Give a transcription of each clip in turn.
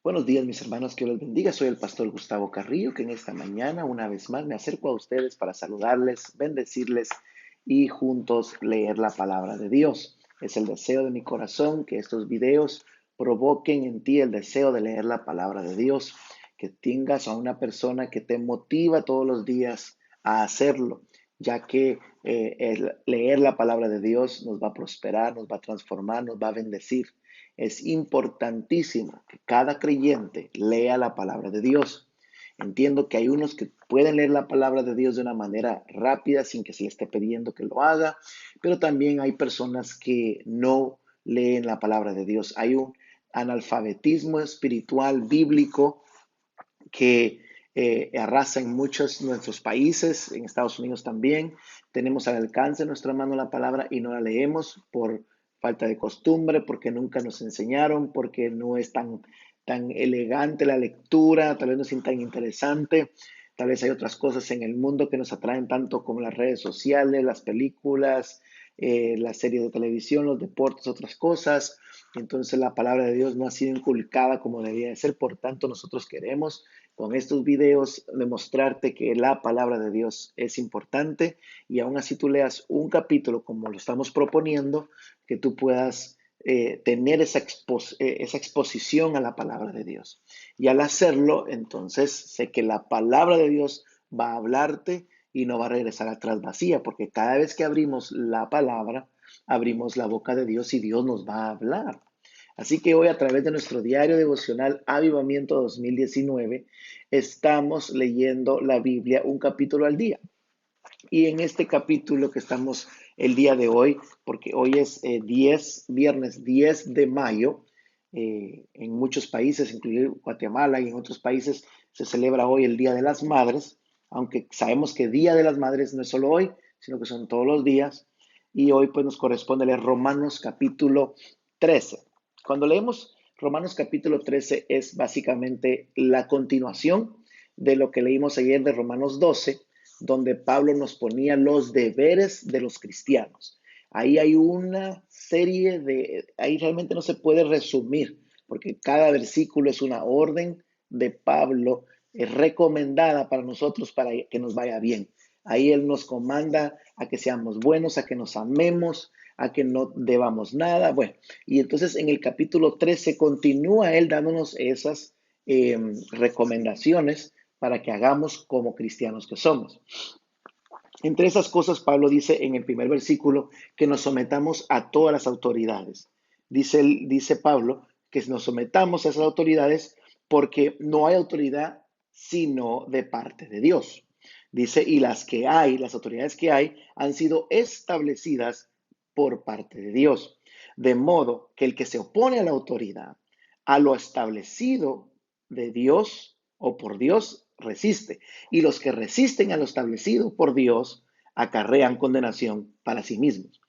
Buenos días, mis hermanos, que Dios les bendiga. Soy el pastor Gustavo Carrillo, que en esta mañana, una vez más, me acerco a ustedes para saludarles, bendecirles y juntos leer la palabra de Dios. Es el deseo de mi corazón que estos videos provoquen en ti el deseo de leer la palabra de Dios, que tengas a una persona que te motiva todos los días a hacerlo, ya que el leer la palabra de Dios nos va a prosperar, nos va a transformar, nos va a bendecir. Es importantísimo que cada creyente lea la palabra de Dios. Entiendo que hay unos que pueden leer la palabra de Dios de una manera rápida sin que se le esté pidiendo que lo haga, pero también hay personas que no leen la palabra de Dios. Hay un analfabetismo espiritual bíblico que arrasa en muchos de nuestros países, en Estados Unidos también. Tenemos al alcance de nuestra mano la palabra y no la leemos por falta de costumbre, porque nunca nos enseñaron, porque no es tan elegante la lectura, tal vez no es tan interesante. Tal vez hay otras cosas en el mundo que nos atraen tanto como las redes sociales, las películas, las series de televisión, los deportes, otras cosas. Entonces la palabra de Dios no ha sido inculcada como debía de ser. Por tanto, nosotros queremos con estos videos demostrarte que la palabra de Dios es importante y aún así tú leas un capítulo como lo estamos proponiendo, que tú puedas tener esa exposición a la palabra de Dios. Y al hacerlo, entonces sé que la palabra de Dios va a hablarte y no va a regresar atrás vacía, porque cada vez que abrimos la palabra, abrimos la boca de Dios y Dios nos va a hablar. Así que hoy a través de nuestro diario devocional Avivamiento 2019 estamos leyendo la Biblia un capítulo al día. Y en este capítulo que estamos el día de hoy, porque hoy es viernes 10 de mayo, en muchos países, incluido Guatemala y en otros países, se celebra hoy el Día de las Madres, aunque sabemos que Día de las Madres no es solo hoy, sino que son todos los días. Y hoy pues nos corresponde leer Romanos capítulo 13. Cuando leemos Romanos capítulo 13 es básicamente la continuación de lo que leímos ayer de Romanos 12, donde Pablo nos ponía los deberes de los cristianos. Ahí hay una serie ahí realmente no se puede resumir, porque cada versículo es una orden de Pablo recomendada para nosotros para que nos vaya bien. Ahí Él nos comanda a que seamos buenos, a que nos amemos, a que no debamos nada. Bueno, y entonces en el capítulo 13 continúa Él dándonos esas recomendaciones para que hagamos como cristianos que somos. Entre esas cosas, Pablo dice en el primer versículo que nos sometamos a todas las autoridades. Dice Pablo que nos sometamos a esas autoridades porque no hay autoridad sino de parte de Dios. Dice, y las autoridades que hay, han sido establecidas por parte de Dios. De modo que el que se opone a la autoridad, a lo establecido de Dios o por Dios, resiste. Y los que resisten a lo establecido por Dios acarrean condenación para sí mismos.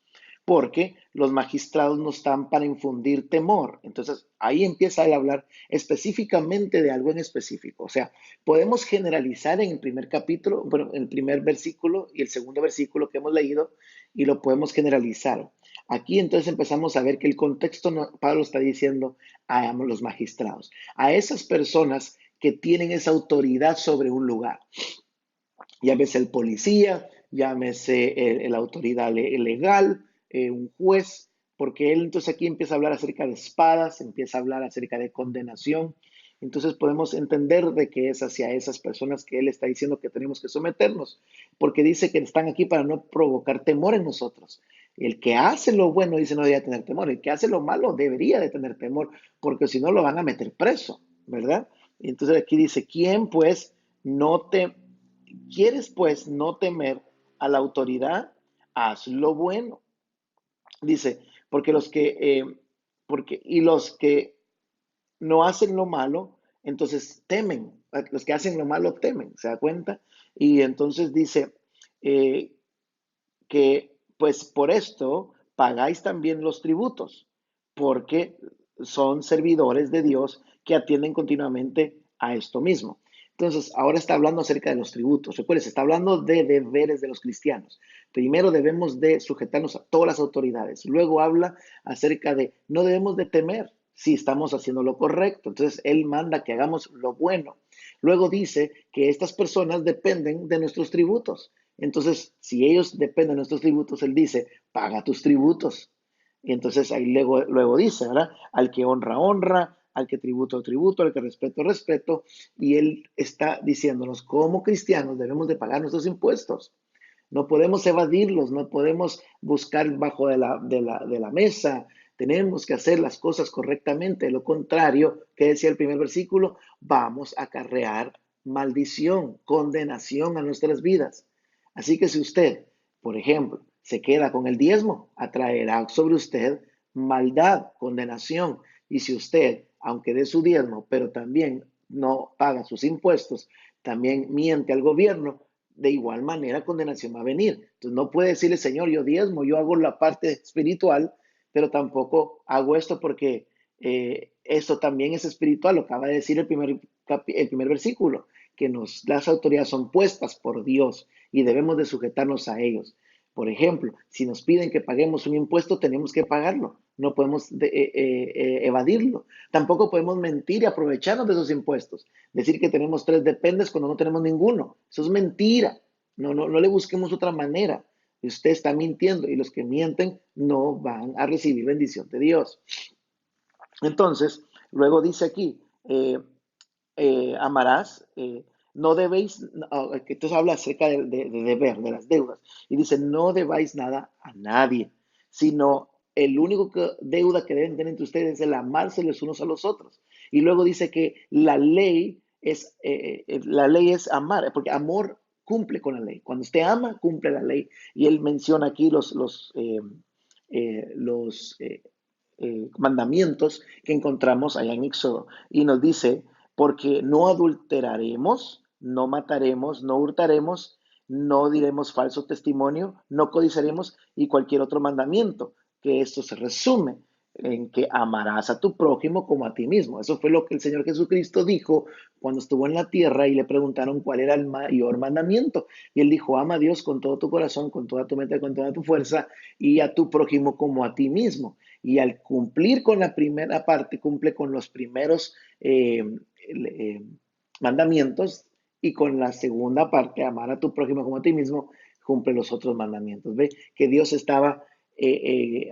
Porque los magistrados no están para infundir temor. Entonces, ahí empieza él a hablar específicamente de algo en específico. O sea, podemos generalizar en el primer capítulo, bueno, en el primer versículo y el segundo versículo que hemos leído, y lo podemos generalizar. Aquí entonces empezamos a ver que el contexto, Pablo está diciendo a los magistrados, a esas personas que tienen esa autoridad sobre un lugar. Llámese el policía, llámese la autoridad legal, un juez, porque él entonces aquí empieza a hablar acerca de espadas, empieza a hablar acerca de condenación. Entonces podemos entender de que es hacia esas personas que él está diciendo que tenemos que someternos, porque dice que están aquí para no provocar temor en nosotros. El que hace lo bueno dice no debería tener temor, el que hace lo malo debería de tener temor, porque si no lo van a meter preso, ¿verdad? Entonces aquí dice, ¿quién pues no te quieres pues no temer a la autoridad? Haz lo bueno. Dice, porque los que no hacen lo malo, entonces temen. Los que hacen lo malo temen, ¿se da cuenta? Y entonces dice eh, que pues por esto pagáis también los tributos, porque son servidores de Dios que atienden continuamente a esto mismo. Entonces, ahora está hablando acerca de los tributos. Recuerden, se está hablando de deberes de los cristianos. Primero debemos de sujetarnos a todas las autoridades. Luego habla acerca de no debemos de temer. si estamos haciendo lo correcto. Entonces, Él manda que hagamos lo bueno. Luego dice que estas personas dependen de nuestros tributos. Entonces, si ellos dependen de nuestros tributos, Él dice, paga tus tributos. Y entonces ahí luego dice, ¿verdad? Al que honra, honra, al que tributo, tributo, al que respeto, respeto. Y Él está diciéndonos, como cristianos debemos de pagar nuestros impuestos. No podemos evadirlos, no podemos buscar bajo de la mesa. Tenemos que hacer las cosas correctamente. De lo contrario, ¿qué decía el primer versículo? Vamos a acarrear maldición, condenación a nuestras vidas. Así que si usted, por ejemplo, se queda con el diezmo, atraerá sobre usted maldad, condenación. Y si usted, aunque dé su diezmo, pero también no paga sus impuestos, también miente al gobierno, de igual manera condenación va a venir. Entonces no puede decirle, Señor, yo diezmo, yo hago la parte espiritual, pero tampoco hago esto porque esto también es espiritual. Lo acaba de decir el primer versículo, que las autoridades son puestas por Dios y debemos de sujetarnos a ellos. Por ejemplo, si nos piden que paguemos un impuesto, tenemos que pagarlo. No podemos evadirlo. Tampoco podemos mentir y aprovecharnos de esos impuestos. Decir que tenemos 3 dependes cuando no tenemos ninguno. Eso es mentira. No le busquemos otra manera. Usted está mintiendo y los que mienten no van a recibir bendición de Dios. Entonces, luego dice aquí, amarás, no debéis, que entonces habla acerca de deber, de las deudas, y dice, no debáis nada a nadie, sino el único deuda que deben tener entre ustedes es el amarse los unos a los otros. Y luego dice que la ley es amar, porque amor cumple con la ley. Cuando usted ama, cumple la ley. Y él menciona aquí los mandamientos que encontramos allá en Éxodo. Y nos dice, porque no adulteraremos, no mataremos, no hurtaremos, no diremos falso testimonio, no codiciaremos y cualquier otro mandamiento, que esto se resume en que amarás a tu prójimo como a ti mismo. Eso fue lo que el Señor Jesucristo dijo cuando estuvo en la tierra y le preguntaron cuál era el mayor mandamiento. Y él dijo, ama a Dios con todo tu corazón, con toda tu mente, con toda tu fuerza y a tu prójimo como a ti mismo. Y al cumplir con la primera parte, cumple con los primeros eh, mandamientos y con la segunda parte, amar a tu prójimo como a ti mismo, cumple los otros mandamientos. Ve que Dios estaba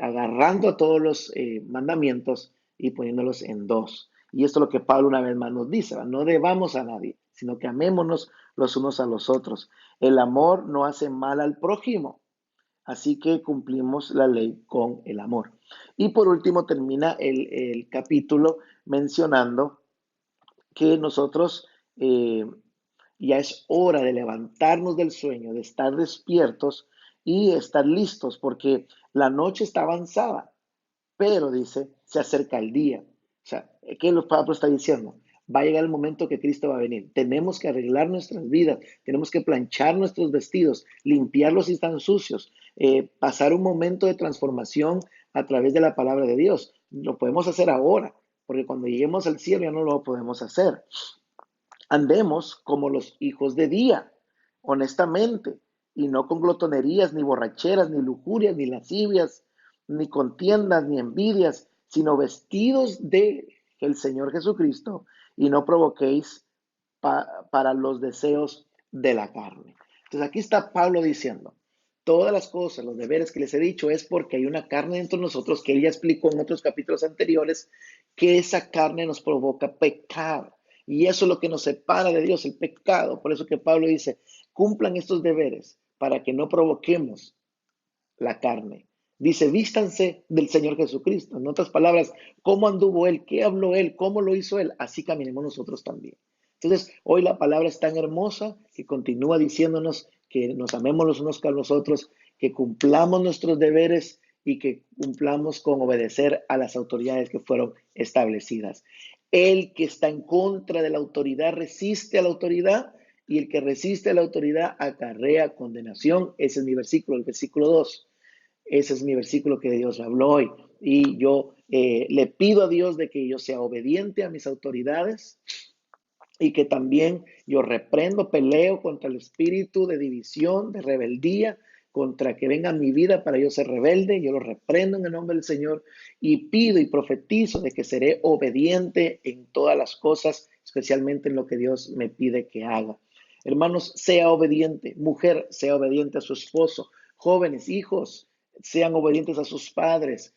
agarrando a todos los mandamientos y poniéndolos en dos. Y esto es lo que Pablo una vez más nos dice, ¿verdad? No debamos a nadie, sino que amémonos los unos a los otros. El amor no hace mal al prójimo, así que cumplimos la ley con el amor. Y por último termina el capítulo mencionando que nosotros ya es hora de levantarnos del sueño, de estar despiertos y estar listos, porque la noche está avanzada, pero dice, se acerca el día. O sea, ¿qué el Pablo está diciendo? Va a llegar el momento que Cristo va a venir. Tenemos que arreglar nuestras vidas, tenemos que planchar nuestros vestidos, limpiarlos si están sucios, pasar un momento de transformación a través de la palabra de Dios. Lo podemos hacer ahora, porque cuando lleguemos al cielo ya no lo podemos hacer. Andemos como los hijos de día, honestamente, y no con glotonerías, ni borracheras, ni lujurias, ni lascivias, ni contiendas, ni envidias, sino vestidos de el Señor Jesucristo, y no provoquéis para los deseos de la carne. Entonces aquí está Pablo diciendo, todas las cosas, los deberes que les he dicho es porque hay una carne dentro de nosotros que él ya explicó en otros capítulos anteriores, que esa carne nos provoca pecar. Y eso es lo que nos separa de Dios, el pecado. Por eso que Pablo dice, cumplan estos deberes para que no provoquemos la carne. Dice, vístanse del Señor Jesucristo. En otras palabras, ¿cómo anduvo Él? ¿Qué habló Él? ¿Cómo lo hizo Él? Así caminemos nosotros también. Entonces, hoy la palabra es tan hermosa que continúa diciéndonos que nos amemos los unos con los otros, que cumplamos nuestros deberes y que cumplamos con obedecer a las autoridades que fueron establecidas. El que está en contra de la autoridad resiste a la autoridad y el que resiste a la autoridad acarrea condenación. Ese es mi versículo, el versículo 2. Ese es mi versículo que Dios me habló hoy. Y yo le pido a Dios de que yo sea obediente a mis autoridades y que también yo reprendo, peleo contra el espíritu de división, de rebeldía, contra que venga a mi vida para yo ser rebelde, yo lo reprendo en el nombre del Señor y pido y profetizo de que seré obediente en todas las cosas, especialmente en lo que Dios me pide que haga. Hermanos, sea obediente. Mujer, sea obediente a su esposo. Jóvenes, hijos, sean obedientes a sus padres.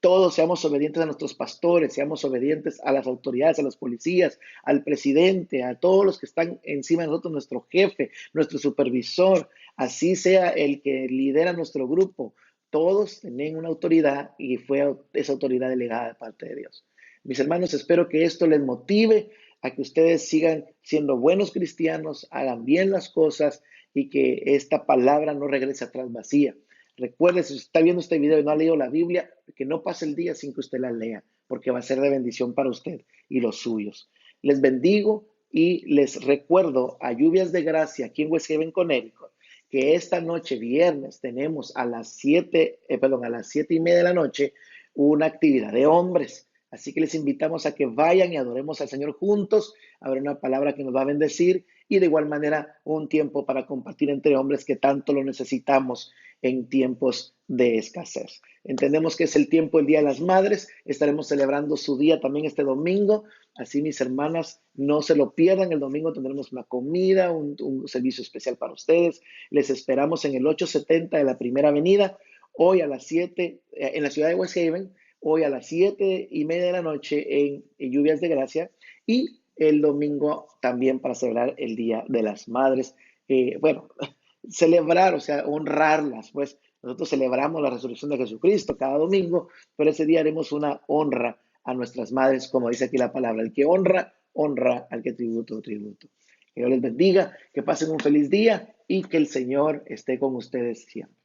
Todos seamos obedientes a nuestros pastores, seamos obedientes a las autoridades, a los policías, al presidente, a todos los que están encima de nosotros, nuestro jefe, nuestro supervisor, así sea el que lidera nuestro grupo. Todos tienen una autoridad y fue esa autoridad delegada de parte de Dios. Mis hermanos, espero que esto les motive a que ustedes sigan siendo buenos cristianos, hagan bien las cosas y que esta palabra no regrese atrás vacía. Recuerde, si usted está viendo este video y no ha leído la Biblia, que no pase el día sin que usted la lea, porque va a ser de bendición para usted y los suyos. Les bendigo y les recuerdo a Lluvias de Gracia aquí en West Haven, Connecticut, que esta noche, viernes, tenemos a las 7:30 de la noche, una actividad de hombres. Así que les invitamos a que vayan y adoremos al Señor juntos. Habrá una palabra que nos va a bendecir y de igual manera un tiempo para compartir entre hombres que tanto lo necesitamos en tiempos de escasez. Entendemos que es el tiempo, el Día de las Madres. Estaremos celebrando su día también este domingo. Así, mis hermanas, no se lo pierdan. El domingo tendremos una comida, un servicio especial para ustedes. Les esperamos en el 870 de la Primera Avenida, hoy a las 7, en la ciudad de West Haven, hoy a las 7:30 de la noche en Lluvias de Gracia y el domingo también para celebrar el Día de las Madres. Bueno, celebrar, o sea, honrarlas, pues nosotros celebramos la resurrección de Jesucristo cada domingo, pero ese día haremos una honra a nuestras madres, como dice aquí la palabra, el que honra, honra al que tributo, tributo. Que Dios les bendiga, que pasen un feliz día y que el Señor esté con ustedes siempre.